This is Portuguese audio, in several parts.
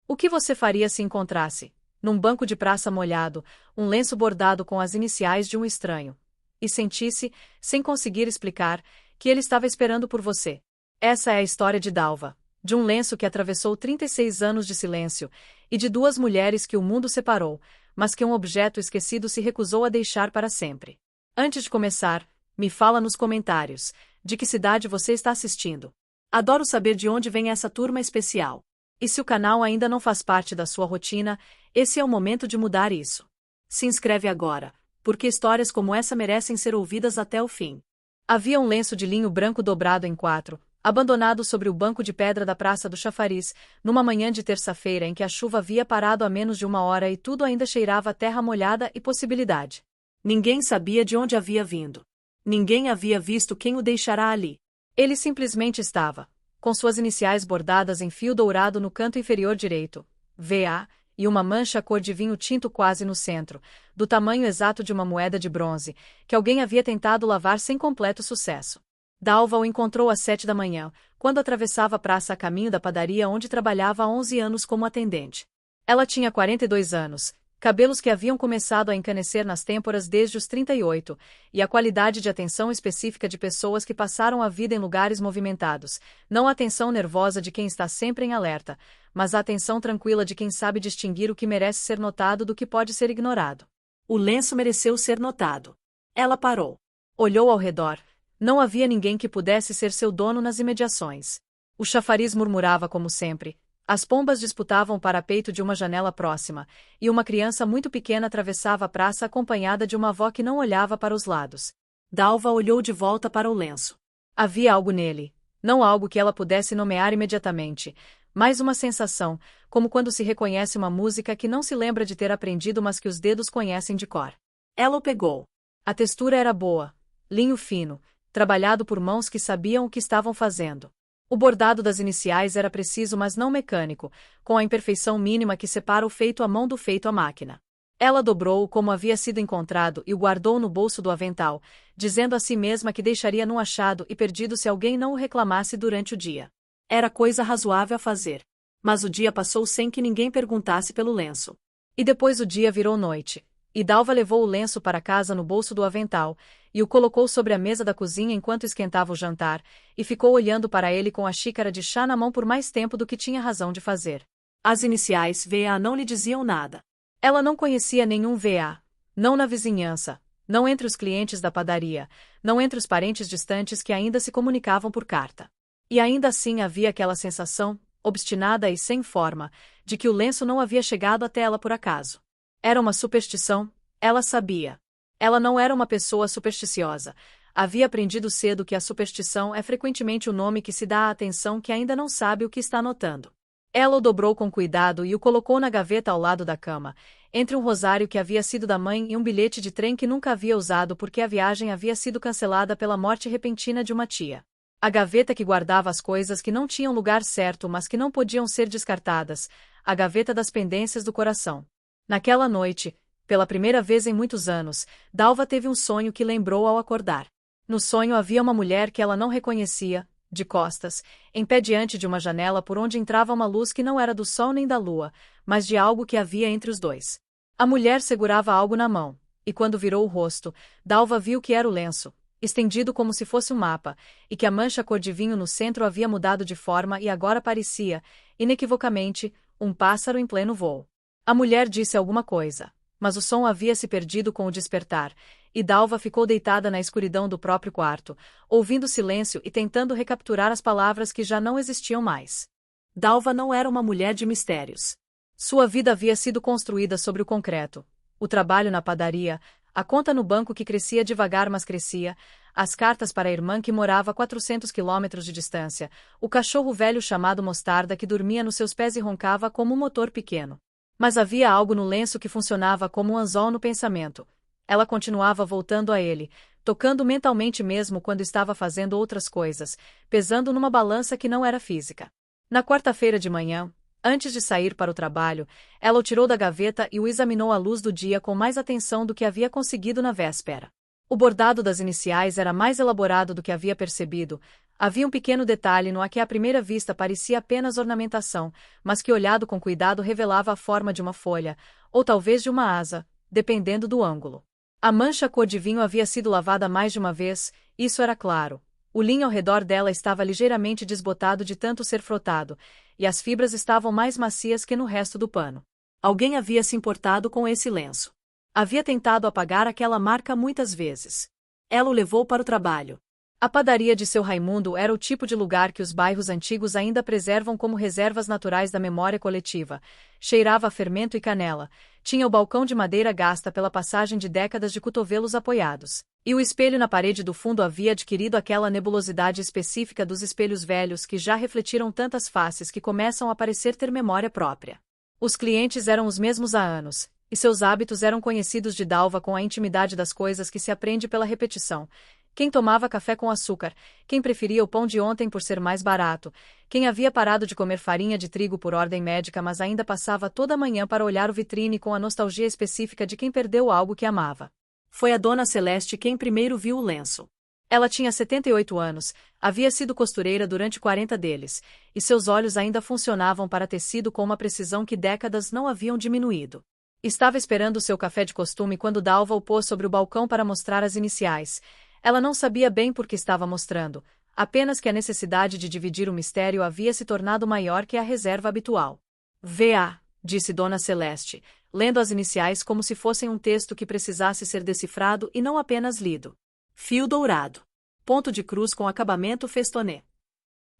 O que você faria se encontrasse, num banco de praça molhado, um lenço bordado com as iniciais de um estranho, e sentisse, sem conseguir explicar, que ele estava esperando por você? Essa é a história de Dalva, de um lenço que atravessou 36 anos de silêncio, e de duas mulheres que o mundo separou, mas que um objeto esquecido se recusou a deixar para sempre. Antes de começar, me fala nos comentários, de que cidade você está assistindo. Adoro saber de onde vem essa turma especial. E se o canal ainda não faz parte da sua rotina, esse é o momento de mudar isso. Se inscreve agora, porque histórias como essa merecem ser ouvidas até o fim. Havia um lenço de linho branco dobrado em 4, abandonado sobre o banco de pedra da Praça do Chafariz, numa manhã de terça-feira em que a chuva havia parado há menos de 1 hora e tudo ainda cheirava a terra molhada e possibilidade. Ninguém sabia de onde havia vindo. Ninguém havia visto quem o deixara ali. Ele simplesmente estava, com suas iniciais bordadas em fio dourado no canto inferior direito, VA, e uma mancha cor de vinho tinto quase no centro, do tamanho exato de uma moeda de bronze, que alguém havia tentado lavar sem completo sucesso. Dalva o encontrou às 7 da manhã, quando atravessava a praça a caminho da padaria onde trabalhava há 11 anos como atendente. Ela tinha 42 anos, cabelos que haviam começado a encanecer nas têmporas desde os 38, e a qualidade de atenção específica de pessoas que passaram a vida em lugares movimentados, não a atenção nervosa de quem está sempre em alerta, mas a atenção tranquila de quem sabe distinguir o que merece ser notado do que pode ser ignorado. O lenço mereceu ser notado. Ela parou. Olhou ao redor. Não havia ninguém que pudesse ser seu dono nas imediações. O chafariz murmurava como sempre. As pombas disputavam o parapeito de uma janela próxima, e uma criança muito pequena atravessava a praça acompanhada de uma avó que não olhava para os lados. Dalva olhou de volta para o lenço. Havia algo nele, não algo que ela pudesse nomear imediatamente, mas uma sensação, como quando se reconhece uma música que não se lembra de ter aprendido mas que os dedos conhecem de cor. Ela o pegou. A textura era boa, linho fino, trabalhado por mãos que sabiam o que estavam fazendo. O bordado das iniciais era preciso mas não mecânico, com a imperfeição mínima que separa o feito à mão do feito à máquina. Ela dobrou-o como havia sido encontrado e o guardou no bolso do avental, dizendo a si mesma que deixaria num achado e perdido se alguém não o reclamasse durante o dia. Era coisa razoável a fazer. Mas o dia passou sem que ninguém perguntasse pelo lenço. E depois o dia virou noite, e Dalva levou o lenço para casa no bolso do avental, e o colocou sobre a mesa da cozinha enquanto esquentava o jantar, e ficou olhando para ele com a xícara de chá na mão por mais tempo do que tinha razão de fazer. As iniciais VA não lhe diziam nada. Ela não conhecia nenhum VA, não na vizinhança, não entre os clientes da padaria, não entre os parentes distantes que ainda se comunicavam por carta. E ainda assim havia aquela sensação, obstinada e sem forma, de que o lenço não havia chegado até ela por acaso. Era uma superstição, ela sabia. Ela não era uma pessoa supersticiosa. Havia aprendido cedo que a superstição é frequentemente o nome que se dá à atenção que ainda não sabe o que está notando. Ela o dobrou com cuidado e o colocou na gaveta ao lado da cama, entre um rosário que havia sido da mãe e um bilhete de trem que nunca havia usado porque a viagem havia sido cancelada pela morte repentina de uma tia. A gaveta que guardava as coisas que não tinham lugar certo mas que não podiam ser descartadas, a gaveta das pendências do coração. Naquela noite, pela primeira vez em muitos anos, Dalva teve um sonho que lembrou ao acordar. No sonho havia uma mulher que ela não reconhecia, de costas, em pé diante de uma janela por onde entrava uma luz que não era do sol nem da lua, mas de algo que havia entre os dois. A mulher segurava algo na mão, e quando virou o rosto, Dalva viu que era o lenço, estendido como se fosse um mapa, e que a mancha cor de vinho no centro havia mudado de forma e agora parecia, inequivocamente, um pássaro em pleno voo. A mulher disse alguma coisa, mas o som havia se perdido com o despertar, e Dalva ficou deitada na escuridão do próprio quarto, ouvindo o silêncio e tentando recapturar as palavras que já não existiam mais. Dalva não era uma mulher de mistérios. Sua vida havia sido construída sobre o concreto. O trabalho na padaria, a conta no banco que crescia devagar mas crescia, as cartas para a irmã que morava a 400 quilômetros de distância, o cachorro velho chamado Mostarda que dormia nos seus pés e roncava como um motor pequeno. Mas havia algo no lenço que funcionava como um anzol no pensamento. Ela continuava voltando a ele, tocando mentalmente mesmo quando estava fazendo outras coisas, pesando numa balança que não era física. Na quarta-feira de manhã, antes de sair para o trabalho, ela o tirou da gaveta e o examinou à luz do dia com mais atenção do que havia conseguido na véspera. O bordado das iniciais era mais elaborado do que havia percebido, Havia um pequeno detalhe no que à primeira vista parecia apenas ornamentação, mas que olhado com cuidado revelava a forma de uma folha, ou talvez de uma asa, dependendo do ângulo. A mancha cor de vinho havia sido lavada mais de uma vez, isso era claro. O linho ao redor dela estava ligeiramente desbotado de tanto ser frotado, e as fibras estavam mais macias que no resto do pano. Alguém havia se importado com esse lenço. Havia tentado apagar aquela marca muitas vezes. Ela o levou para o trabalho. A padaria de seu Raimundo era o tipo de lugar que os bairros antigos ainda preservam como reservas naturais da memória coletiva. Cheirava a fermento e canela, tinha o balcão de madeira gasta pela passagem de décadas de cotovelos apoiados, e o espelho na parede do fundo havia adquirido aquela nebulosidade específica dos espelhos velhos que já refletiram tantas faces que começam a parecer ter memória própria. Os clientes eram os mesmos há anos, e seus hábitos eram conhecidos de Dalva com a intimidade das coisas que se aprende pela repetição. Quem tomava café com açúcar, quem preferia o pão de ontem por ser mais barato, quem havia parado de comer farinha de trigo por ordem médica mas ainda passava toda a manhã para olhar o vitrine com a nostalgia específica de quem perdeu algo que amava. Foi a Dona Celeste quem primeiro viu o lenço. Ela tinha 78 anos, havia sido costureira durante 40 deles, e seus olhos ainda funcionavam para tecido com uma precisão que décadas não haviam diminuído. Estava esperando seu café de costume quando Dalva o pôs sobre o balcão para mostrar as iniciais. Ela não sabia bem por que estava mostrando, apenas que a necessidade de dividir o mistério havia se tornado maior que a reserva habitual. V.A., disse Dona Celeste, lendo as iniciais como se fossem um texto que precisasse ser decifrado e não apenas lido. Fio dourado. Ponto de cruz com acabamento festonê.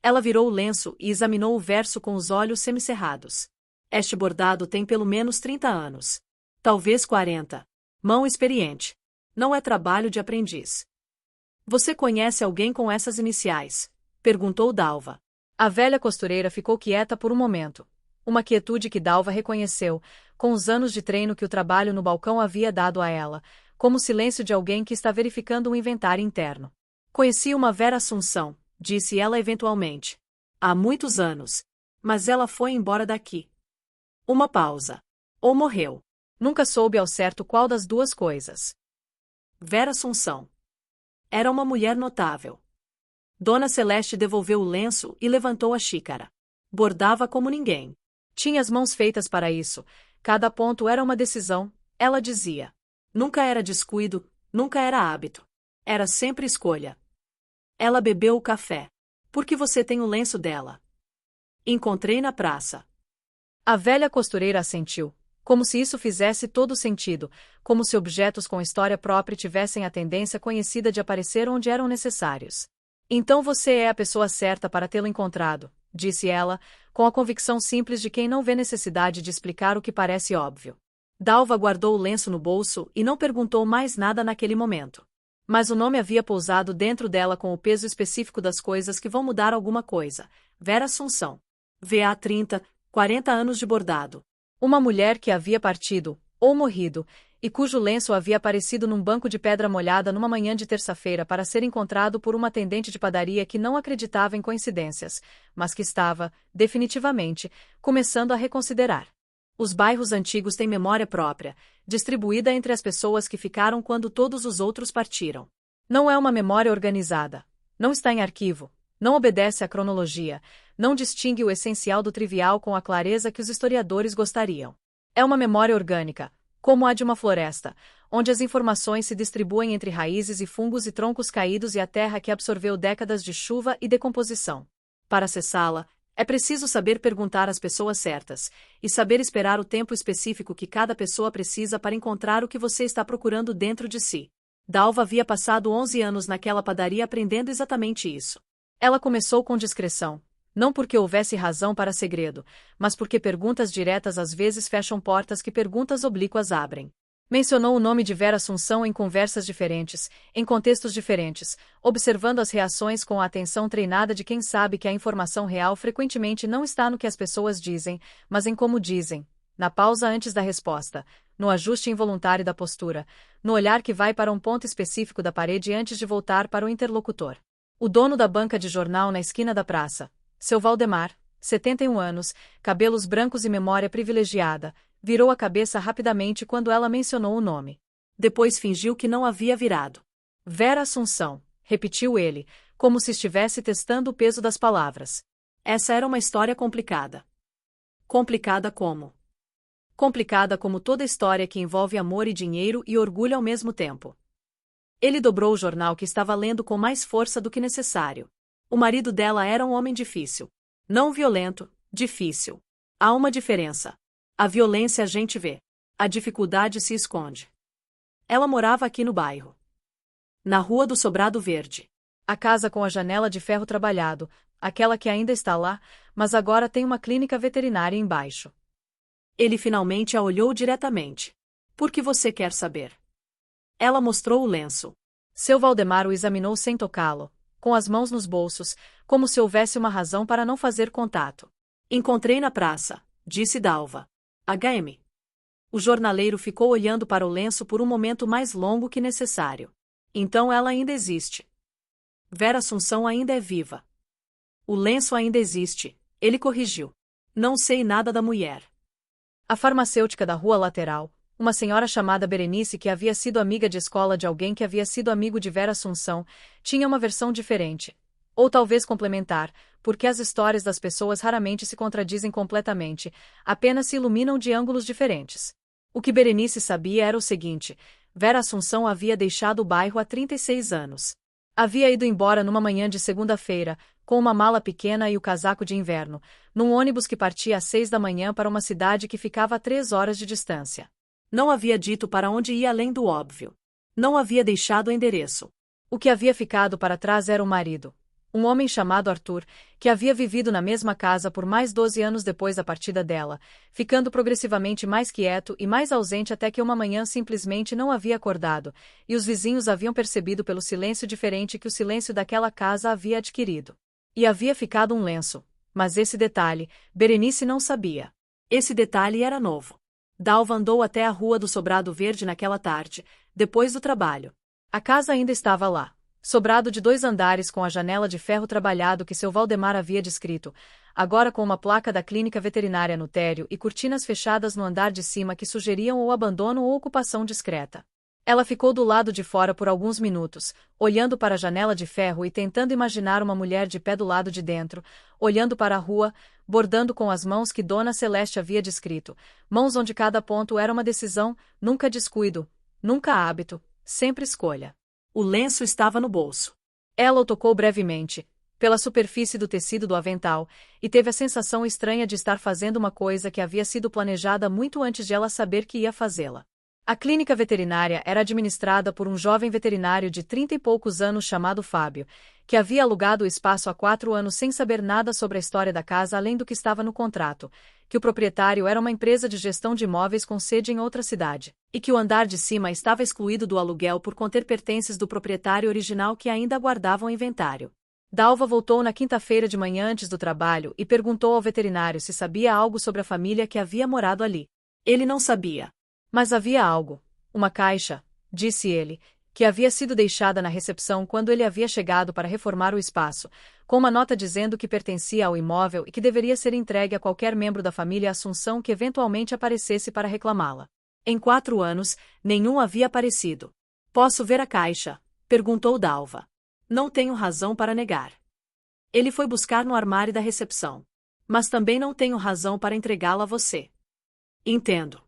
Ela virou o lenço e examinou o verso com os olhos semicerrados. Este bordado tem pelo menos 30 anos. Talvez 40. Mão experiente. Não é trabalho de aprendiz. Você conhece alguém com essas iniciais? Perguntou Dalva. A velha costureira ficou quieta por um momento. Uma quietude que Dalva reconheceu, com os anos de treino que o trabalho no balcão havia dado a ela, como o silêncio de alguém que está verificando um inventário interno. Conheci uma Vera Assunção, disse ela eventualmente. Há muitos anos. Mas ela foi embora daqui. Uma pausa. Ou morreu. Nunca soube ao certo qual das duas coisas. Vera Assunção. Era uma mulher notável. Dona Celeste devolveu o lenço e levantou a xícara. Bordava como ninguém. Tinha as mãos feitas para isso. Cada ponto era uma decisão, ela dizia. Nunca era descuido, nunca era hábito. Era sempre escolha. Ela bebeu o café. Por que você tem o lenço dela? Encontrei na praça. A velha costureira assentiu. Como se isso fizesse todo sentido, como se objetos com história própria tivessem a tendência conhecida de aparecer onde eram necessários. Então você é a pessoa certa para tê-lo encontrado, disse ela, com a convicção simples de quem não vê necessidade de explicar o que parece óbvio. Dalva guardou o lenço no bolso e não perguntou mais nada naquele momento. Mas o nome havia pousado dentro dela com o peso específico das coisas que vão mudar alguma coisa. Vera Assunção. V.A. 30, 40 anos de bordado. Uma mulher que havia partido, ou morrido, e cujo lenço havia aparecido num banco de pedra molhada numa manhã de terça-feira para ser encontrado por uma atendente de padaria que não acreditava em coincidências, mas que estava, definitivamente, começando a reconsiderar. Os bairros antigos têm memória própria, distribuída entre as pessoas que ficaram quando todos os outros partiram. Não é uma memória organizada. Não está em arquivo. Não obedece à cronologia, não distingue o essencial do trivial com a clareza que os historiadores gostariam. É uma memória orgânica, como a de uma floresta, onde as informações se distribuem entre raízes e fungos e troncos caídos e a terra que absorveu décadas de chuva e decomposição. Para acessá-la, é preciso saber perguntar às pessoas certas, e saber esperar o tempo específico que cada pessoa precisa para encontrar o que você está procurando dentro de si. Dalva havia passado 11 anos naquela padaria aprendendo exatamente isso. Ela começou com discrição, não porque houvesse razão para segredo, mas porque perguntas diretas às vezes fecham portas que perguntas oblíquas abrem. Mencionou o nome de Vera Assunção em conversas diferentes, em contextos diferentes, observando as reações com a atenção treinada de quem sabe que a informação real frequentemente não está no que as pessoas dizem, mas em como dizem, na pausa antes da resposta, no ajuste involuntário da postura, no olhar que vai para um ponto específico da parede antes de voltar para o interlocutor. O dono da banca de jornal na esquina da praça, seu Valdemar, 71 anos, cabelos brancos e memória privilegiada, virou a cabeça rapidamente quando ela mencionou o nome. Depois fingiu que não havia virado. Vera Assunção, repetiu ele, como se estivesse testando o peso das palavras. Essa era uma história complicada. Complicada como? Complicada como toda história que envolve amor e dinheiro e orgulho ao mesmo tempo. Ele dobrou o jornal que estava lendo com mais força do que necessário. O marido dela era um homem difícil. Não violento, difícil. Há uma diferença. A violência a gente vê. A dificuldade se esconde. Ela morava aqui no bairro. Na Rua do Sobrado Verde. A casa com a janela de ferro trabalhado, aquela que ainda está lá, mas agora tem uma clínica veterinária embaixo. Ele finalmente a olhou diretamente. Por que você quer saber? Ela mostrou o lenço. Seu Valdemar o examinou sem tocá-lo, com as mãos nos bolsos, como se houvesse uma razão para não fazer contato. Encontrei na praça, disse Dalva. HM. O jornaleiro ficou olhando para o lenço por um momento mais longo que necessário. Então ela ainda existe. Vera Assunção ainda é viva. O lenço ainda existe, ele corrigiu. Não sei nada da mulher. A farmacêutica da rua lateral, uma senhora chamada Berenice que havia sido amiga de escola de alguém que havia sido amigo de Vera Assunção, tinha uma versão diferente. Ou talvez complementar, porque as histórias das pessoas raramente se contradizem completamente, apenas se iluminam de ângulos diferentes. O que Berenice sabia era o seguinte: Vera Assunção havia deixado o bairro há 36 anos. Havia ido embora numa manhã de segunda-feira, com uma mala pequena e o casaco de inverno, num ônibus que partia às 6 da manhã para uma cidade que ficava a 3 horas de distância. Não havia dito para onde ia além do óbvio. Não havia deixado o endereço. O que havia ficado para trás era o marido. Um homem chamado Arthur, que havia vivido na mesma casa por mais 12 anos depois da partida dela, ficando progressivamente mais quieto e mais ausente até que uma manhã simplesmente não havia acordado, e os vizinhos haviam percebido pelo silêncio diferente que o silêncio daquela casa havia adquirido. E havia ficado um lenço, mas esse detalhe, Berenice não sabia. Esse detalhe era novo. Dalva andou até a Rua do Sobrado Verde naquela tarde, depois do trabalho. A casa ainda estava lá. Sobrado de 2 andares com a janela de ferro trabalhado que seu Valdemar havia descrito, agora com uma placa da clínica veterinária no térreo e cortinas fechadas no andar de cima que sugeriam ou abandono ou ocupação discreta. Ela ficou do lado de fora por alguns minutos, olhando para a janela de ferro e tentando imaginar uma mulher de pé do lado de dentro, olhando para a rua, bordando com as mãos que Dona Celeste havia descrito, mãos onde cada ponto era uma decisão, nunca descuido, nunca hábito, sempre escolha. O lenço estava no bolso. Ela o tocou brevemente, pela superfície do tecido do avental, e teve a sensação estranha de estar fazendo uma coisa que havia sido planejada muito antes de ela saber que ia fazê-la. A clínica veterinária era administrada por um jovem veterinário de 30 e poucos anos chamado Fábio, que havia alugado o espaço há 4 anos sem saber nada sobre a história da casa além do que estava no contrato, que o proprietário era uma empresa de gestão de imóveis com sede em outra cidade, e que o andar de cima estava excluído do aluguel por conter pertences do proprietário original que ainda guardavam inventário. Dalva voltou na quinta-feira de manhã antes do trabalho e perguntou ao veterinário se sabia algo sobre a família que havia morado ali. Ele não sabia. Mas havia algo, uma caixa, disse ele, que havia sido deixada na recepção quando ele havia chegado para reformar o espaço, com uma nota dizendo que pertencia ao imóvel e que deveria ser entregue a qualquer membro da família Assunção que eventualmente aparecesse para reclamá-la. Em 4 anos, nenhum havia aparecido. Posso ver a caixa? Perguntou Dalva. Não tenho razão para negar. Ele foi buscar no armário da recepção. Mas também não tenho razão para entregá-la a você. Entendo.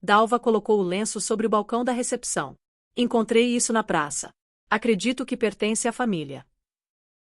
Dalva colocou o lenço sobre o balcão da recepção. Encontrei isso na praça. Acredito que pertence à família.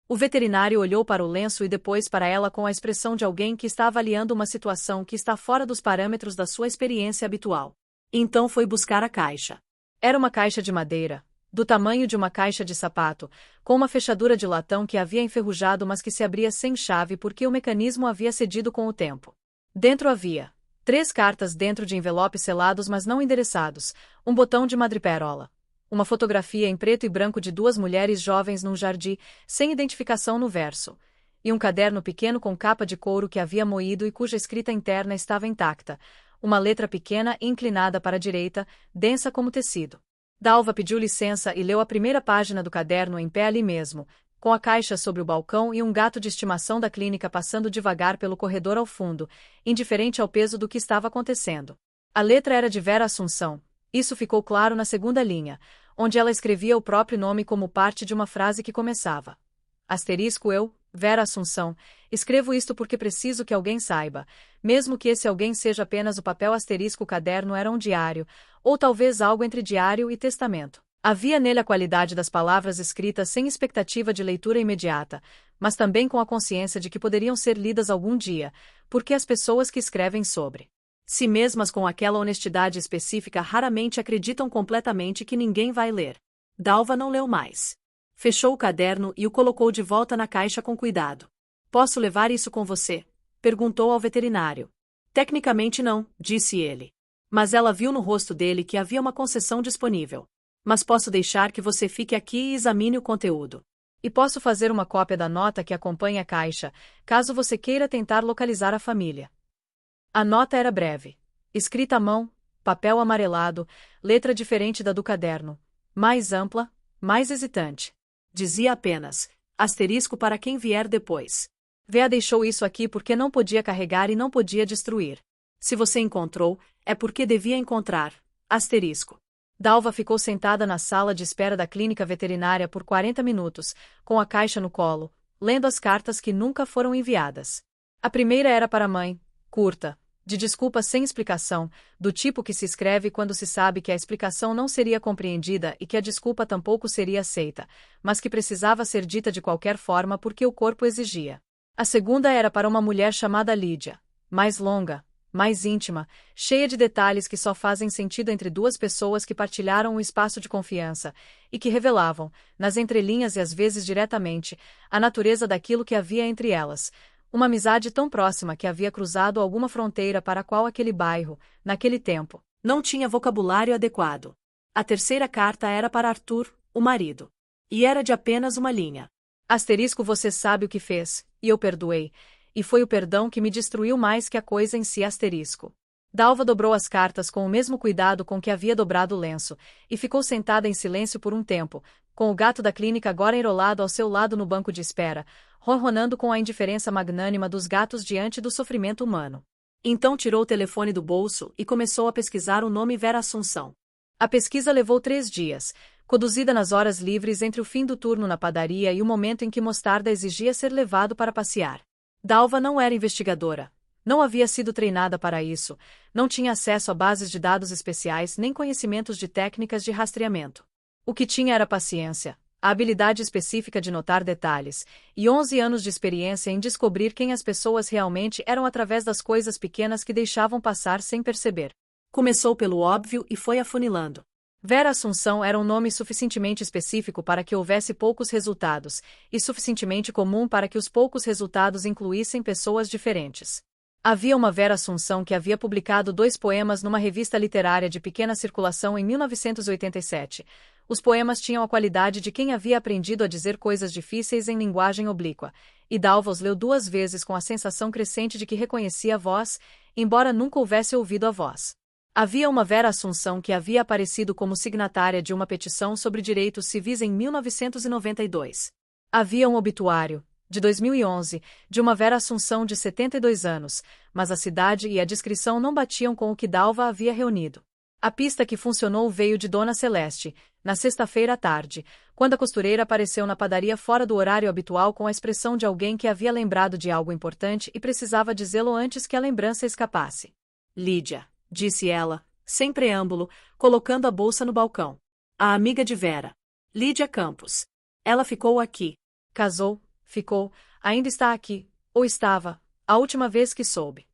O veterinário olhou para o lenço e depois para ela com a expressão de alguém que está avaliando uma situação que está fora dos parâmetros da sua experiência habitual. Então foi buscar a caixa. Era uma caixa de madeira, do tamanho de uma caixa de sapato, com uma fechadura de latão que havia enferrujado mas que se abria sem chave porque o mecanismo havia cedido com o tempo. Dentro havia 3 cartas dentro de envelopes selados mas não endereçados, um botão de madreperola, uma fotografia em preto e branco de 2 mulheres jovens num jardim, sem identificação no verso, e um caderno pequeno com capa de couro que havia moído e cuja escrita interna estava intacta, uma letra pequena e inclinada para a direita, densa como tecido. Dalva pediu licença e leu a primeira página do caderno em pé ali mesmo, com a caixa sobre o balcão e um gato de estimação da clínica passando devagar pelo corredor ao fundo, indiferente ao peso do que estava acontecendo. A letra era de Vera Assunção. Isso ficou claro na segunda linha, onde ela escrevia o próprio nome como parte de uma frase que começava: Eu, Vera Assunção, escrevo isto porque preciso que alguém saiba, mesmo que esse alguém seja apenas o papel o caderno era um diário, ou talvez algo entre diário e testamento. Havia nele a qualidade das palavras escritas sem expectativa de leitura imediata, mas também com a consciência de que poderiam ser lidas algum dia, porque as pessoas que escrevem sobre si mesmas com aquela honestidade específica raramente acreditam completamente que ninguém vai ler. Dalva não leu mais. Fechou o caderno e o colocou de volta na caixa com cuidado. Posso levar isso com você? Perguntou ao veterinário. Tecnicamente não, disse ele. Mas ela viu no rosto dele que havia uma concessão disponível. Mas posso deixar que você fique aqui e examine o conteúdo. E posso fazer uma cópia da nota que acompanha a caixa, caso você queira tentar localizar a família. A nota era breve. Escrita à mão, papel amarelado, letra diferente da do caderno. Mais ampla, mais hesitante. Dizia apenas, asterisco para quem vier depois. Vea deixou isso aqui porque não podia carregar e não podia destruir. Se você encontrou, é porque devia encontrar. Asterisco. Dalva ficou sentada na sala de espera da clínica veterinária por 40 minutos, com a caixa no colo, lendo as cartas que nunca foram enviadas. A primeira era para a mãe, curta, de desculpas sem explicação, do tipo que se escreve quando se sabe que a explicação não seria compreendida e que a desculpa tampouco seria aceita, mas que precisava ser dita de qualquer forma porque o corpo exigia. A segunda era para uma mulher chamada Lídia, mais longa, mais íntima, cheia de detalhes que só fazem sentido entre duas pessoas que partilharam um espaço de confiança, e que revelavam, nas entrelinhas e às vezes diretamente, a natureza daquilo que havia entre elas, uma amizade tão próxima que havia cruzado alguma fronteira para a qual aquele bairro, naquele tempo, não tinha vocabulário adequado. A terceira carta era para Arthur, o marido. E era de apenas uma linha. Asterisco você sabe o que fez, e eu perdoei, e foi o perdão que me destruiu mais que a coisa em si asterisco. Dalva dobrou as cartas com o mesmo cuidado com que havia dobrado o lenço, e ficou sentada em silêncio por um tempo, com o gato da clínica agora enrolado ao seu lado no banco de espera, ronronando com a indiferença magnânima dos gatos diante do sofrimento humano. Então tirou o telefone do bolso e começou a pesquisar o nome Vera Assunção. A pesquisa levou 3 dias, conduzida nas horas livres entre o fim do turno na padaria e o momento em que Mostarda exigia ser levado para passear. Dalva não era investigadora. Não havia sido treinada para isso, não tinha acesso a bases de dados especiais nem conhecimentos de técnicas de rastreamento. O que tinha era paciência, a habilidade específica de notar detalhes, e 11 anos de experiência em descobrir quem as pessoas realmente eram através das coisas pequenas que deixavam passar sem perceber. Começou pelo óbvio e foi afunilando. Vera Assunção era um nome suficientemente específico para que houvesse poucos resultados, e suficientemente comum para que os poucos resultados incluíssem pessoas diferentes. Havia uma Vera Assunção que havia publicado 2 poemas numa revista literária de pequena circulação em 1987. Os poemas tinham a qualidade de quem havia aprendido a dizer coisas difíceis em linguagem oblíqua, e Dalva os leu 2 vezes com a sensação crescente de que reconhecia a voz, embora nunca houvesse ouvido a voz. Havia uma Vera Assunção que havia aparecido como signatária de uma petição sobre direitos civis em 1992. Havia um obituário, de 2011, de uma Vera Assunção de 72 anos, mas a cidade e a descrição não batiam com o que Dalva havia reunido. A pista que funcionou veio de Dona Celeste, na sexta-feira à tarde, quando a costureira apareceu na padaria fora do horário habitual com a expressão de alguém que havia lembrado de algo importante e precisava dizê-lo antes que a lembrança escapasse. Lídia, disse ela, sem preâmbulo, colocando a bolsa no balcão. A amiga de Vera. Lídia Campos. Ela ficou aqui. Casou, ficou, ainda está aqui, ou estava, a última vez que soube.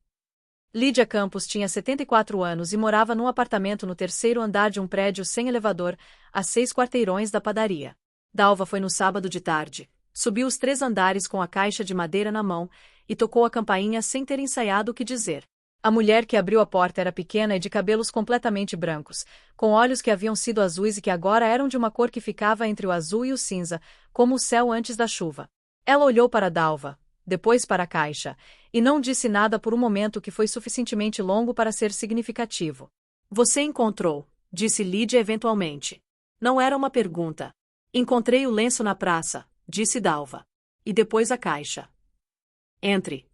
Lídia Campos tinha 74 anos e morava num apartamento no 3º andar de um prédio sem elevador, a 6 quarteirões da padaria. Dalva foi no sábado de tarde, subiu os 3 andares com a caixa de madeira na mão e tocou a campainha sem ter ensaiado o que dizer. A mulher que abriu a porta era pequena e de cabelos completamente brancos, com olhos que haviam sido azuis e que agora eram de uma cor que ficava entre o azul e o cinza, como o céu antes da chuva. Ela olhou para Dalva, depois para a caixa, e não disse nada por um momento que foi suficientemente longo para ser significativo. Você encontrou, disse Lídia eventualmente. Não era uma pergunta. Encontrei o lenço na praça, disse Dalva. E depois a caixa. Entre.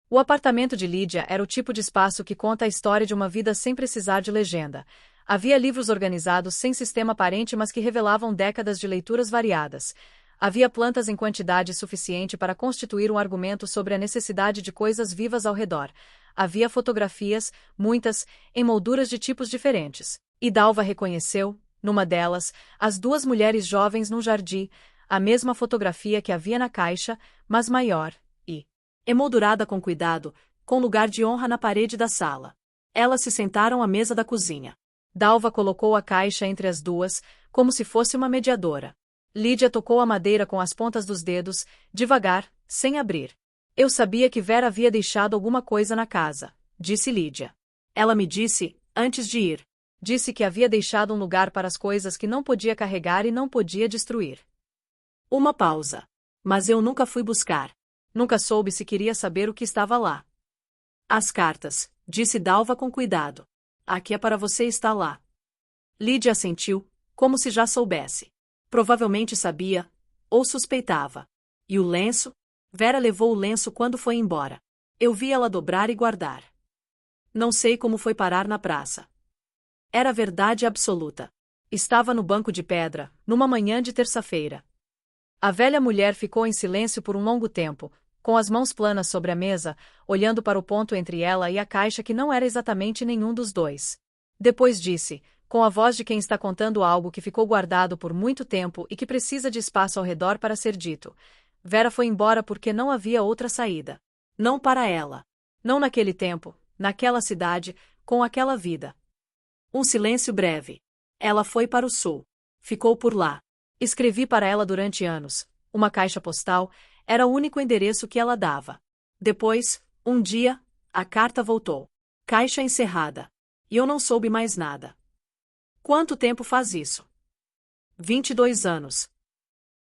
O apartamento de Lídia era o tipo de espaço que conta a história de uma vida sem precisar de legenda. Havia livros organizados sem sistema aparente mas que revelavam décadas de leituras variadas. Havia plantas em quantidade suficiente para constituir um argumento sobre a necessidade de coisas vivas ao redor. Havia fotografias, muitas, em molduras de tipos diferentes. E Dalva reconheceu, numa delas, as duas mulheres jovens num jardim, a mesma fotografia que havia na caixa, mas maior, e emoldurada com cuidado, com lugar de honra na parede da sala. Elas se sentaram à mesa da cozinha. Dalva colocou a caixa entre as duas, como se fosse uma mediadora. Lídia tocou a madeira com as pontas dos dedos, devagar, sem abrir. Eu sabia que Vera havia deixado alguma coisa na casa, disse Lídia. Ela me disse, antes de ir. Disse que havia deixado um lugar para as coisas que não podia carregar e não podia destruir. Uma pausa. Mas eu nunca fui buscar. Nunca soube se queria saber o que estava lá. As cartas, disse Dalva com cuidado. Aqui é para você estar lá. Lídia assentiu, como se já soubesse. Provavelmente sabia, ou suspeitava. E o lenço? Vera levou o lenço quando foi embora. Eu vi ela dobrar e guardar. Não sei como foi parar na praça. Era verdade absoluta. Estava no banco de pedra, numa manhã de terça-feira. A velha mulher ficou em silêncio por um longo tempo, com as mãos planas sobre a mesa, olhando para o ponto entre ela e a caixa que não era exatamente nenhum dos dois. Depois disse, com a voz de quem está contando algo que ficou guardado por muito tempo e que precisa de espaço ao redor para ser dito. Vera foi embora porque não havia outra saída. Não para ela. Não naquele tempo, naquela cidade, com aquela vida. Um silêncio breve. Ela foi para o sul. Ficou por lá. Escrevi para ela durante anos. Uma caixa postal era o único endereço que ela dava. Depois, um dia, a carta voltou. Caixa encerrada. E eu não soube mais nada. Quanto tempo faz isso? 22 anos.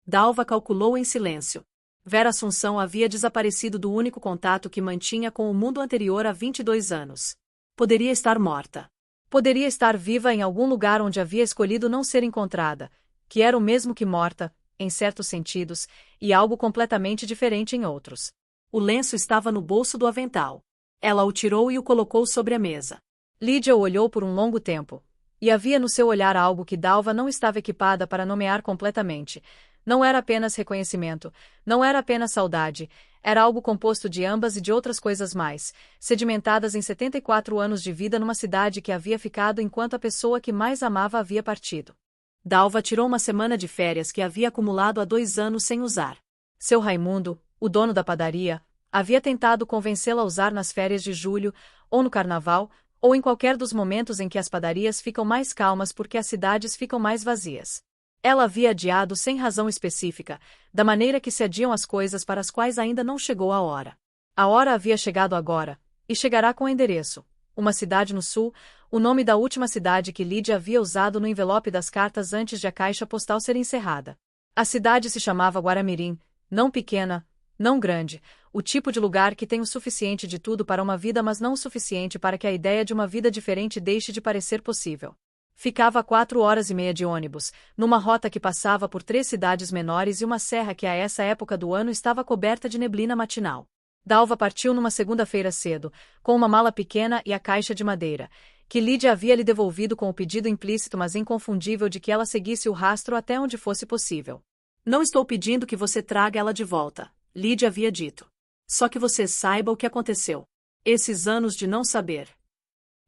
Dalva calculou em silêncio. Vera Assunção havia desaparecido do único contato que mantinha com o mundo anterior há 22 anos. Poderia estar morta. Poderia estar viva em algum lugar onde havia escolhido não ser encontrada, que era o mesmo que morta, em certos sentidos, e algo completamente diferente em outros. O lenço estava no bolso do avental. Ela o tirou e o colocou sobre a mesa. Lídia o olhou por um longo tempo. E havia no seu olhar algo que Dalva não estava equipada para nomear completamente. Não era apenas reconhecimento, não era apenas saudade, era algo composto de ambas e de outras coisas mais, sedimentadas em 74 anos de vida numa cidade que havia ficado enquanto a pessoa que mais amava havia partido. Dalva tirou uma semana de férias que havia acumulado há 2 anos sem usar. Seu Raimundo, o dono da padaria, havia tentado convencê-la a usar nas férias de julho, ou no carnaval, ou em qualquer dos momentos em que as padarias ficam mais calmas porque as cidades ficam mais vazias. Ela havia adiado sem razão específica, da maneira que se adiam as coisas para as quais ainda não chegou a hora. A hora havia chegado agora, e chegará com endereço. Uma cidade no sul, o nome da última cidade que Lídia havia usado no envelope das cartas antes de a caixa postal ser encerrada. A cidade se chamava Guaramirim, não pequena, não grande, o tipo de lugar que tem o suficiente de tudo para uma vida mas não o suficiente para que a ideia de uma vida diferente deixe de parecer possível. Ficava a 4 horas e meia de ônibus, numa rota que passava por 3 cidades menores e uma serra que a essa época do ano estava coberta de neblina matinal. Dalva partiu numa segunda-feira cedo, com uma mala pequena e a caixa de madeira, que Lídia havia lhe devolvido com o pedido implícito mas inconfundível de que ela seguisse o rastro até onde fosse possível. Não estou pedindo que você traga ela de volta, Lídia havia dito. Só que você saiba o que aconteceu. Esses anos de não saber.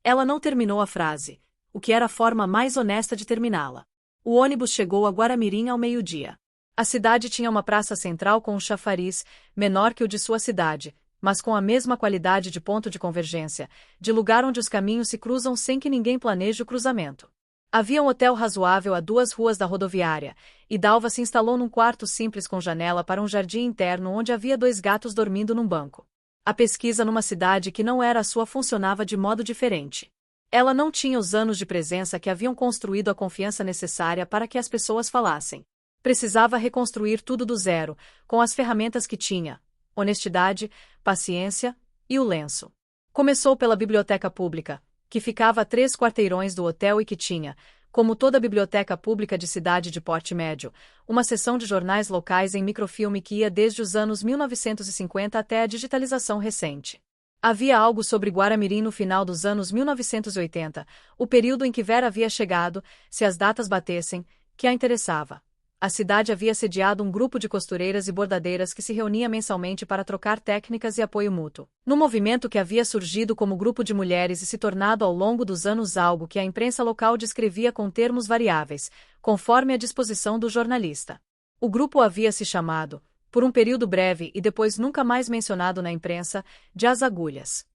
Ela não terminou a frase, o que era a forma mais honesta de terminá-la. O ônibus chegou a Guaramirim ao meio-dia. A cidade tinha uma praça central com um chafariz, menor que o de sua cidade, mas com a mesma qualidade de ponto de convergência, de lugar onde os caminhos se cruzam sem que ninguém planeje o cruzamento. Havia um hotel razoável a 2 ruas da rodoviária, e Dalva se instalou num quarto simples com janela para um jardim interno onde havia 2 gatos dormindo num banco. A pesquisa numa cidade que não era a sua funcionava de modo diferente. Ela não tinha os anos de presença que haviam construído a confiança necessária para que as pessoas falassem. Precisava reconstruir tudo do zero, com as ferramentas que tinha: honestidade, paciência e o lenço. Começou pela biblioteca pública, que ficava a 3 quarteirões do hotel e que tinha, como toda biblioteca pública de cidade de porte médio, uma seção de jornais locais em microfilme que ia desde os anos 1950 até a digitalização recente. Havia algo sobre Guaramirim no final dos anos 1980, o período em que Vera havia chegado, se as datas batessem, que a interessava. A cidade havia sediado um grupo de costureiras e bordadeiras que se reunia mensalmente para trocar técnicas e apoio mútuo. No movimento que havia surgido como grupo de mulheres e se tornado ao longo dos anos algo que a imprensa local descrevia com termos variáveis, conforme a disposição do jornalista. O grupo havia se chamado, por um período breve e depois nunca mais mencionado na imprensa, de As Agulhas.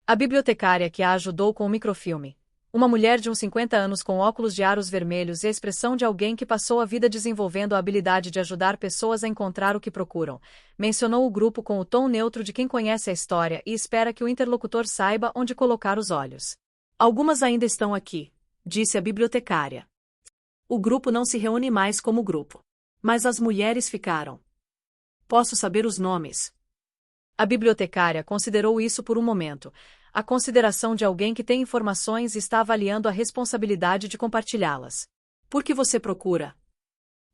A bibliotecária que a ajudou com o microfilme, uma mulher de uns 50 anos com óculos de aros vermelhos e a expressão de alguém que passou a vida desenvolvendo a habilidade de ajudar pessoas a encontrar o que procuram, mencionou o grupo com o tom neutro de quem conhece a história e espera que o interlocutor saiba onde colocar os olhos. Algumas ainda estão aqui, disse a bibliotecária. O grupo não se reúne mais como grupo. Mas as mulheres ficaram. Posso saber os nomes? A bibliotecária considerou isso por um momento, a consideração de alguém que tem informações e está avaliando a responsabilidade de compartilhá-las. Por que você procura?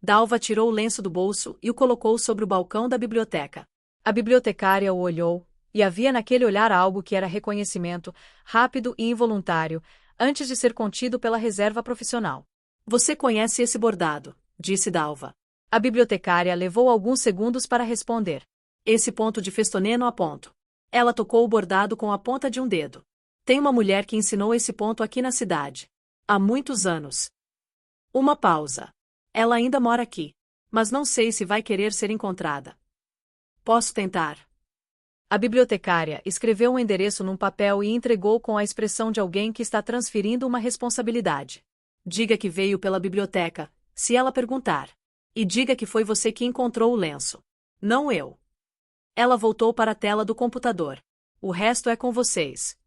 Dalva tirou o lenço do bolso e o colocou sobre o balcão da biblioteca. A bibliotecária o olhou, e havia naquele olhar algo que era reconhecimento, rápido e involuntário, antes de ser contido pela reserva profissional. Você conhece esse bordado, disse Dalva. A bibliotecária levou alguns segundos para responder. Esse ponto de festoneno a ponto. Ela tocou o bordado com a ponta de um dedo. Tem uma mulher que ensinou esse ponto aqui na cidade. Há muitos anos. Uma pausa. Ela ainda mora aqui. Mas não sei se vai querer ser encontrada. Posso tentar. A bibliotecária escreveu um endereço num papel e entregou com a expressão de alguém que está transferindo uma responsabilidade. Diga que veio pela biblioteca, se ela perguntar. E diga que foi você que encontrou o lenço. Não eu. Ela voltou para a tela do computador. O resto é com vocês.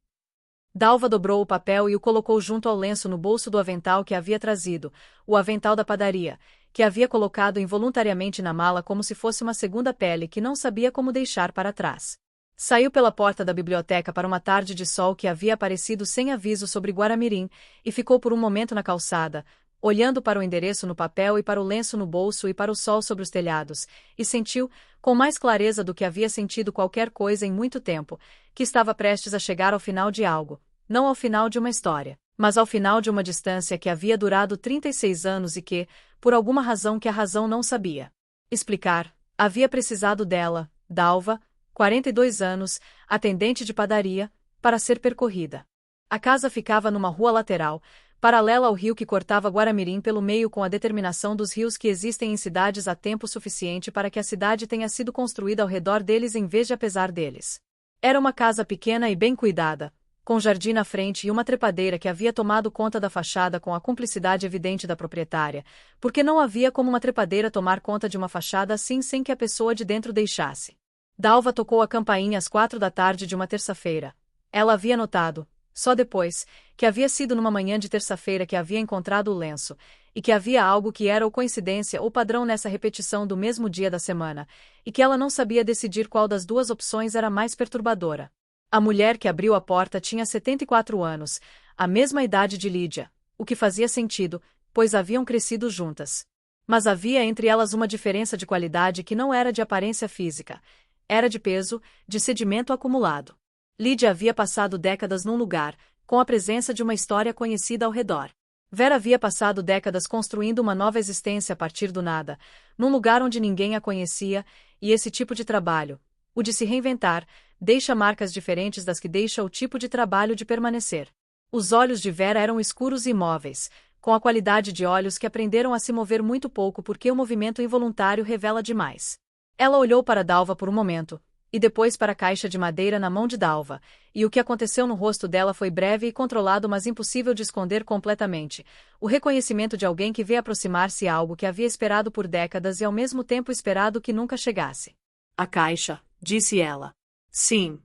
Dalva dobrou o papel e o colocou junto ao lenço no bolso do avental que havia trazido, o avental da padaria, que havia colocado involuntariamente na mala como se fosse uma segunda pele que não sabia como deixar para trás. Saiu pela porta da biblioteca para uma tarde de sol que havia aparecido sem aviso sobre Guaramirim, e ficou por um momento na calçada, olhando para o endereço no papel e para o lenço no bolso e para o sol sobre os telhados, e sentiu, com mais clareza do que havia sentido qualquer coisa em muito tempo, que estava prestes a chegar ao final de algo, não ao final de uma história, mas ao final de uma distância que havia durado 36 anos e que, por alguma razão que a razão não sabia explicar, havia precisado dela, Dalva, 42 anos, atendente de padaria, para ser percorrida. A casa ficava numa rua lateral, paralela ao rio que cortava Guaramirim pelo meio com a determinação dos rios que existem em cidades há tempo suficiente para que a cidade tenha sido construída ao redor deles em vez de apesar deles. Era uma casa pequena e bem cuidada, com jardim na frente e uma trepadeira que havia tomado conta da fachada com a cumplicidade evidente da proprietária, porque não havia como uma trepadeira tomar conta de uma fachada assim sem que a pessoa de dentro deixasse. Dalva tocou a campainha às 4 da tarde de uma terça-feira. Ela havia notado, só depois, que havia sido numa manhã de terça-feira que havia encontrado o lenço, e que havia algo que era ou coincidência ou padrão nessa repetição do mesmo dia da semana, e que ela não sabia decidir qual das duas opções era mais perturbadora. A mulher que abriu a porta tinha 74 anos, a mesma idade de Lídia, o que fazia sentido, pois haviam crescido juntas. Mas havia entre elas uma diferença de qualidade que não era de aparência física, era de peso, de sedimento acumulado. Lídia havia passado décadas num lugar, com a presença de uma história conhecida ao redor. Vera havia passado décadas construindo uma nova existência a partir do nada, num lugar onde ninguém a conhecia, e esse tipo de trabalho, o de se reinventar, deixa marcas diferentes das que deixa o tipo de trabalho de permanecer. Os olhos de Vera eram escuros e imóveis, com a qualidade de olhos que aprenderam a se mover muito pouco porque o movimento involuntário revela demais. Ela olhou para Dalva por um momento, e depois para a caixa de madeira na mão de Dalva, e o que aconteceu no rosto dela foi breve e controlado, mas impossível de esconder completamente. O reconhecimento de alguém que vê aproximar-se a algo que havia esperado por décadas e ao mesmo tempo esperado que nunca chegasse. A caixa, disse ela. Sim.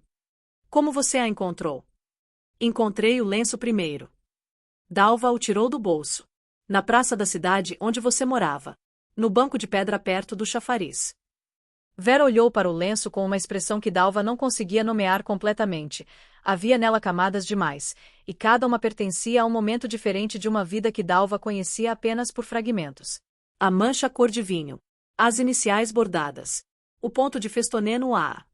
Como você a encontrou? Encontrei o lenço primeiro. Dalva o tirou do bolso. Na praça da cidade onde você morava. No banco de pedra perto do chafariz. Vera olhou para o lenço com uma expressão que Dalva não conseguia nomear completamente. Havia nela camadas demais, e cada uma pertencia a um momento diferente de uma vida que Dalva conhecia apenas por fragmentos. A mancha cor de vinho. As iniciais bordadas. O ponto de festoneno A.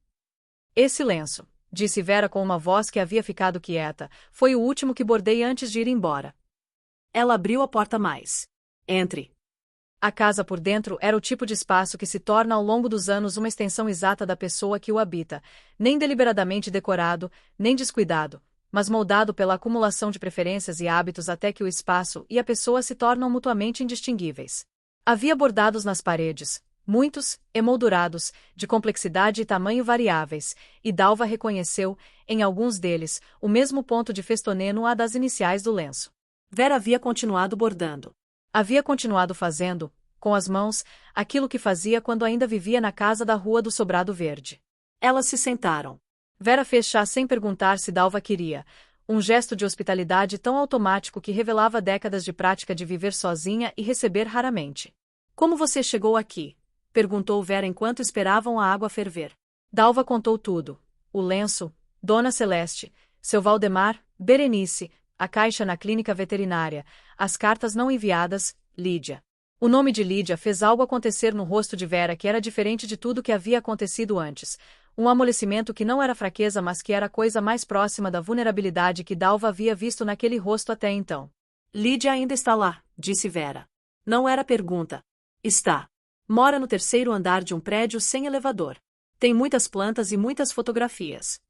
Esse lenço, disse Vera com uma voz que havia ficado quieta, foi o último que bordei antes de ir embora. Ela abriu a porta mais. Entre. A casa por dentro era o tipo de espaço que se torna ao longo dos anos uma extensão exata da pessoa que o habita, nem deliberadamente decorado, nem descuidado, mas moldado pela acumulação de preferências e hábitos até que o espaço e a pessoa se tornam mutuamente indistinguíveis. Havia bordados nas paredes, muitos, emoldurados, de complexidade e tamanho variáveis, e Dalva reconheceu, em alguns deles, o mesmo ponto de festonê no A das iniciais do lenço. Vera havia continuado bordando. Havia continuado fazendo, com as mãos, aquilo que fazia quando ainda vivia na casa da Rua do Sobrado Verde. Elas se sentaram. Vera fez chá sem perguntar se Dalva queria, um gesto de hospitalidade tão automático que revelava décadas de prática de viver sozinha e receber raramente. Como você chegou aqui? Perguntou Vera enquanto esperavam a água ferver. Dalva contou tudo: o lenço, Dona Celeste, seu Valdemar, Berenice, a caixa na clínica veterinária, as cartas não enviadas, Lídia. O nome de Lídia fez algo acontecer no rosto de Vera que era diferente de tudo que havia acontecido antes. Um amolecimento que não era fraqueza mas que era a coisa mais próxima da vulnerabilidade que Dalva havia visto naquele rosto até então. Lídia ainda está lá, disse Vera. Não era pergunta. Está. Mora no terceiro andar de um prédio sem elevador. Tem muitas plantas e muitas fotografias.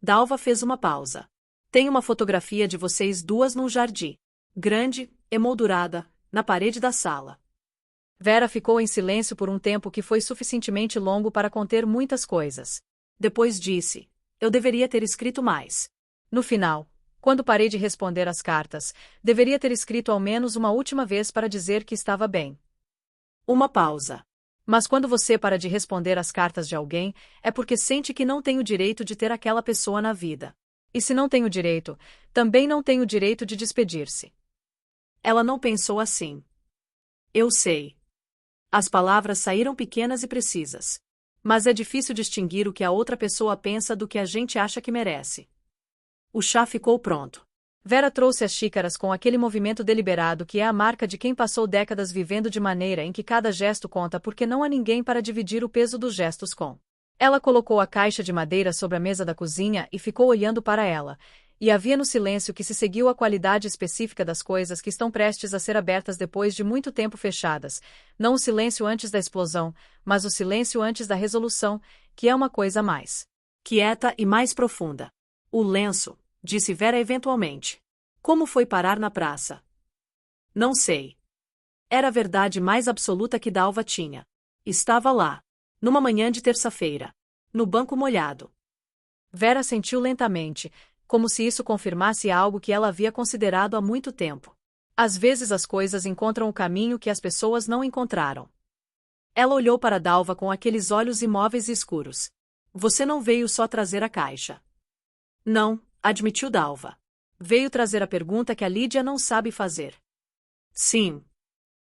Dalva fez uma pausa. Tem uma fotografia de vocês duas num jardim. Grande, emoldurada, na parede da sala. Vera ficou em silêncio por um tempo que foi suficientemente longo para conter muitas coisas. Depois disse: eu deveria ter escrito mais. No final, quando parei de responder às cartas, deveria ter escrito ao menos uma última vez para dizer que estava bem. Uma pausa. Mas quando você para de responder às cartas de alguém, é porque sente que não tem o direito de ter aquela pessoa na vida. E se não tem o direito, também não tem o direito de despedir-se. Ela não pensou assim. Eu sei. As palavras saíram pequenas e precisas. Mas é difícil distinguir o que a outra pessoa pensa do que a gente acha que merece. O chá ficou pronto. Vera trouxe as xícaras com aquele movimento deliberado que é a marca de quem passou décadas vivendo de maneira em que cada gesto conta porque não há ninguém para dividir o peso dos gestos com. Ela colocou a caixa de madeira sobre a mesa da cozinha e ficou olhando para ela, e havia no silêncio que se seguiu a qualidade específica das coisas que estão prestes a ser abertas depois de muito tempo fechadas, não o silêncio antes da explosão, mas o silêncio antes da resolução, que é uma coisa mais quieta e mais profunda. O lenço, disse Vera eventualmente. Como foi parar na praça? Não sei. Era a verdade mais absoluta que Dalva tinha. Estava lá. Numa manhã de terça-feira. No banco molhado. Vera sentiu lentamente, como se isso confirmasse algo que ela havia considerado há muito tempo. Às vezes as coisas encontram o caminho que as pessoas não encontraram. Ela olhou para Dalva com aqueles olhos imóveis e escuros. Você não veio só trazer a caixa. Não, admitiu Dalva. Veio trazer a pergunta que a Lídia não sabe fazer. Sim.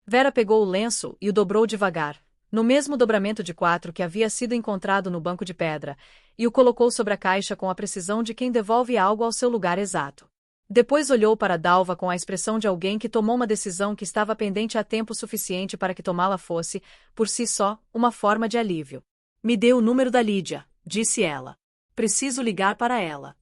Vera pegou o lenço e o dobrou devagar, no mesmo dobramento de 4 que havia sido encontrado no banco de pedra, e o colocou sobre a caixa com a precisão de quem devolve algo ao seu lugar exato. Depois olhou para Dalva com a expressão de alguém que tomou uma decisão que estava pendente há tempo suficiente para que tomá-la fosse, por si só, uma forma de alívio. Me dê o número da Lídia, disse ela. Preciso ligar para ela.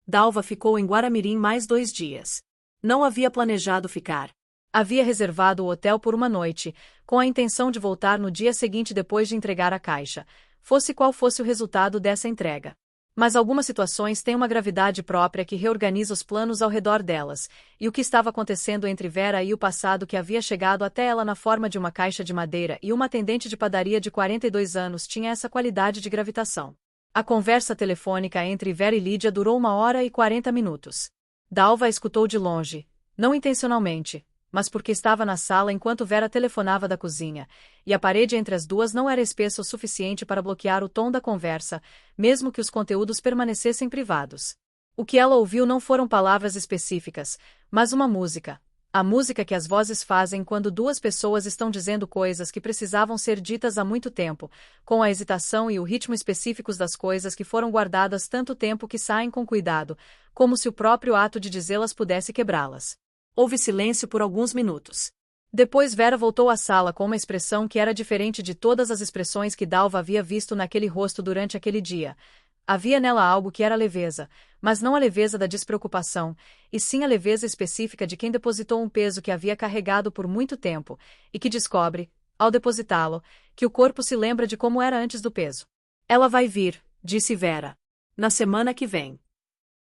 Dalva ficou em Guaramirim mais 2 dias. Não havia planejado ficar. Havia reservado o hotel por uma noite, com a intenção de voltar no dia seguinte depois de entregar a caixa, fosse qual fosse o resultado dessa entrega. Mas algumas situações têm uma gravidade própria que reorganiza os planos ao redor delas, e o que estava acontecendo entre Vera e o passado que havia chegado até ela na forma de uma caixa de madeira e uma atendente de padaria de 42 anos tinha essa qualidade de gravitação. A conversa telefônica entre Vera e Lídia durou 1h40 minutos. Dalva a escutou de longe, não intencionalmente, mas porque estava na sala enquanto Vera telefonava da cozinha, e a parede entre as duas não era espessa o suficiente para bloquear o tom da conversa, mesmo que os conteúdos permanecessem privados. O que ela ouviu não foram palavras específicas, mas uma música. A música que as vozes fazem quando duas pessoas estão dizendo coisas que precisavam ser ditas há muito tempo, com a hesitação e o ritmo específicos das coisas que foram guardadas tanto tempo que saem com cuidado, como se o próprio ato de dizê-las pudesse quebrá-las. Houve silêncio por alguns minutos. Depois Vera voltou à sala com uma expressão que era diferente de todas as expressões que Dalva havia visto naquele rosto durante aquele dia. Havia nela algo que era leveza, mas não a leveza da despreocupação, e sim a leveza específica de quem depositou um peso que havia carregado por muito tempo, e que descobre, ao depositá-lo, que o corpo se lembra de como era antes do peso. Ela vai vir, disse Vera. Na semana que vem.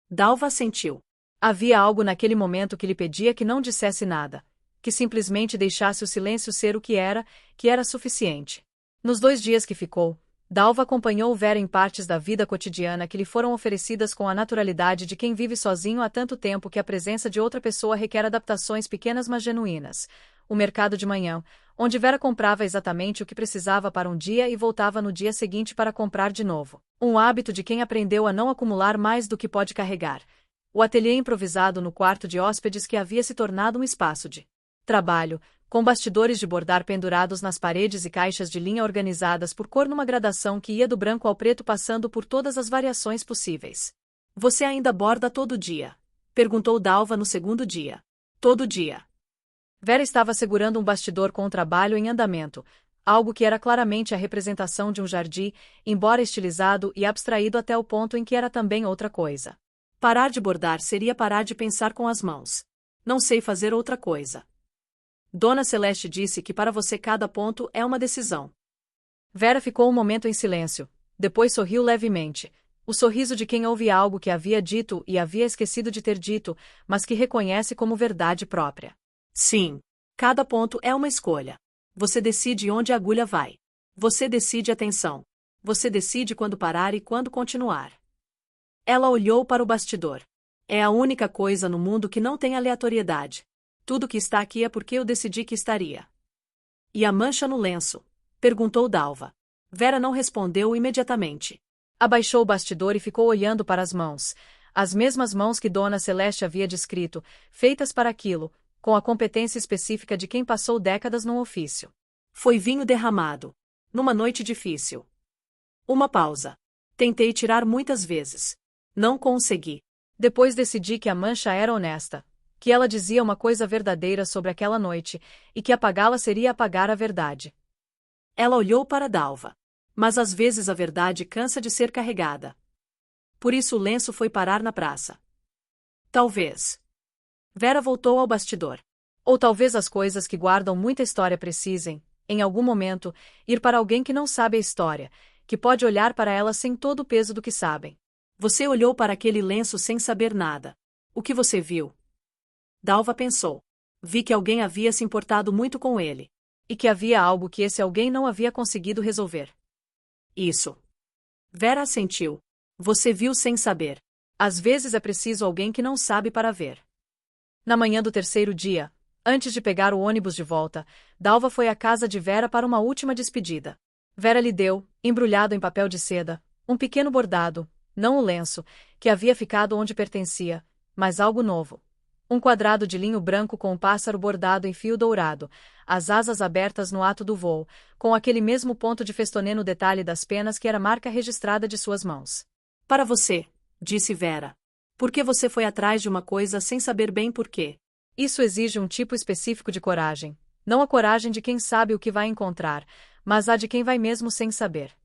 Dalva assentiu. Havia algo naquele momento que lhe pedia que não dissesse nada, que simplesmente deixasse o silêncio ser o que era suficiente. Nos 2 dias que ficou, Dalva acompanhou Vera em partes da vida cotidiana que lhe foram oferecidas com a naturalidade de quem vive sozinho há tanto tempo que a presença de outra pessoa requer adaptações pequenas mas genuínas. O mercado de manhã, onde Vera comprava exatamente o que precisava para um dia e voltava no dia seguinte para comprar de novo. Um hábito de quem aprendeu a não acumular mais do que pode carregar. O ateliê improvisado no quarto de hóspedes que havia se tornado um espaço de trabalho, com bastidores de bordar pendurados nas paredes e caixas de linha organizadas por cor numa gradação que ia do branco ao preto passando por todas as variações possíveis. Você ainda borda todo dia? Perguntou Dalva no segundo dia. Todo dia. Vera estava segurando um bastidor com o trabalho em andamento, algo que era claramente a representação de um jardim, embora estilizado e abstraído até o ponto em que era também outra coisa. Parar de bordar seria parar de pensar com as mãos. Não sei fazer outra coisa. Dona Celeste disse que para você cada ponto é uma decisão. Vera ficou um momento em silêncio, depois sorriu levemente. O sorriso de quem ouve algo que havia dito e havia esquecido de ter dito, mas que reconhece como verdade própria. Sim. Cada ponto é uma escolha. Você decide onde a agulha vai. Você decide a tensão. Você decide quando parar e quando continuar. Ela olhou para o bastidor. É a única coisa no mundo que não tem aleatoriedade. Tudo que está aqui é porque eu decidi que estaria. E a mancha no lenço? Perguntou Dalva. Vera não respondeu imediatamente. Abaixou o bastidor e ficou olhando para as mesmas mãos que Dona Celeste havia descrito, feitas para aquilo, com a competência específica de quem passou décadas num ofício. Foi vinho derramado. Numa noite difícil. Uma pausa. Tentei tirar muitas vezes. Não consegui. Depois decidi que a mancha era honesta, que ela dizia uma coisa verdadeira sobre aquela noite, e que apagá-la seria apagar a verdade. Ela olhou para Dalva. Mas às vezes a verdade cansa de ser carregada. Por isso o lenço foi parar na praça. Talvez. Vera voltou ao bastidor. Ou talvez as coisas que guardam muita história precisem, em algum momento, ir para alguém que não sabe a história, que pode olhar para ela sem todo o peso do que sabem. Você olhou para aquele lenço sem saber nada. O que você viu? Dalva pensou. Vi que alguém havia se importado muito com ele. E que havia algo que esse alguém não havia conseguido resolver. Isso. Vera assentiu. Você viu sem saber. Às vezes é preciso alguém que não sabe para ver. Na manhã do 3º dia, antes de pegar o ônibus de volta, Dalva foi à casa de Vera para uma última despedida. Vera lhe deu, embrulhado em papel de seda, um pequeno bordado, não o lenço, que havia ficado onde pertencia, mas algo novo. Um quadrado de linho branco com um pássaro bordado em fio dourado, as asas abertas no ato do voo, com aquele mesmo ponto de festonê no detalhe das penas que era marca registrada de suas mãos. Para você, disse Vera. Por que você foi atrás de uma coisa sem saber bem por quê? Isso exige um tipo específico de coragem, não a coragem de quem sabe o que vai encontrar, mas a de quem vai mesmo sem saber.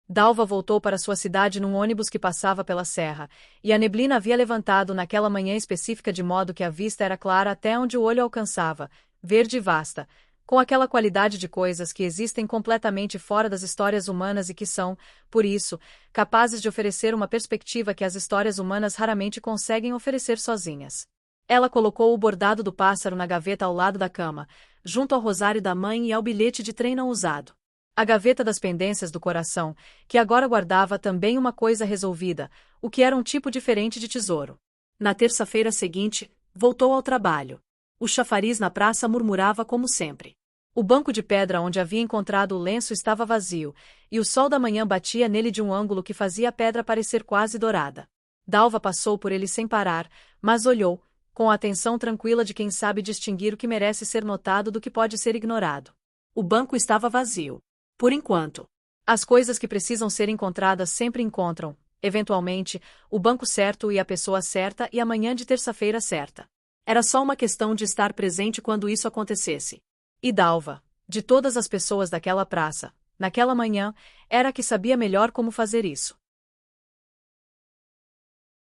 Dalva voltou para sua cidade num ônibus que passava pela serra, e a neblina havia levantado naquela manhã específica de modo que a vista era clara até onde o olho alcançava, verde e vasta, com aquela qualidade de coisas que existem completamente fora das histórias humanas e que são, por isso, capazes de oferecer uma perspectiva que as histórias humanas raramente conseguem oferecer sozinhas. Ela colocou o bordado do pássaro na gaveta ao lado da cama, junto ao rosário da mãe e ao bilhete de trem não usado. A gaveta das pendências do coração, que agora guardava também uma coisa resolvida, o que era um tipo diferente de tesouro. Na terça-feira seguinte, voltou ao trabalho. O chafariz na praça murmurava como sempre. O banco de pedra onde havia encontrado o lenço estava vazio, e o sol da manhã batia nele de um ângulo que fazia a pedra parecer quase dourada. Dalva passou por ele sem parar, mas olhou, com a atenção tranquila de quem sabe distinguir o que merece ser notado do que pode ser ignorado. O banco estava vazio. Por enquanto. As coisas que precisam ser encontradas sempre encontram, eventualmente, o banco certo e a pessoa certa e a manhã de terça-feira certa. Era só uma questão de estar presente quando isso acontecesse. E Dalva, de todas as pessoas daquela praça, naquela manhã, era a que sabia melhor como fazer isso.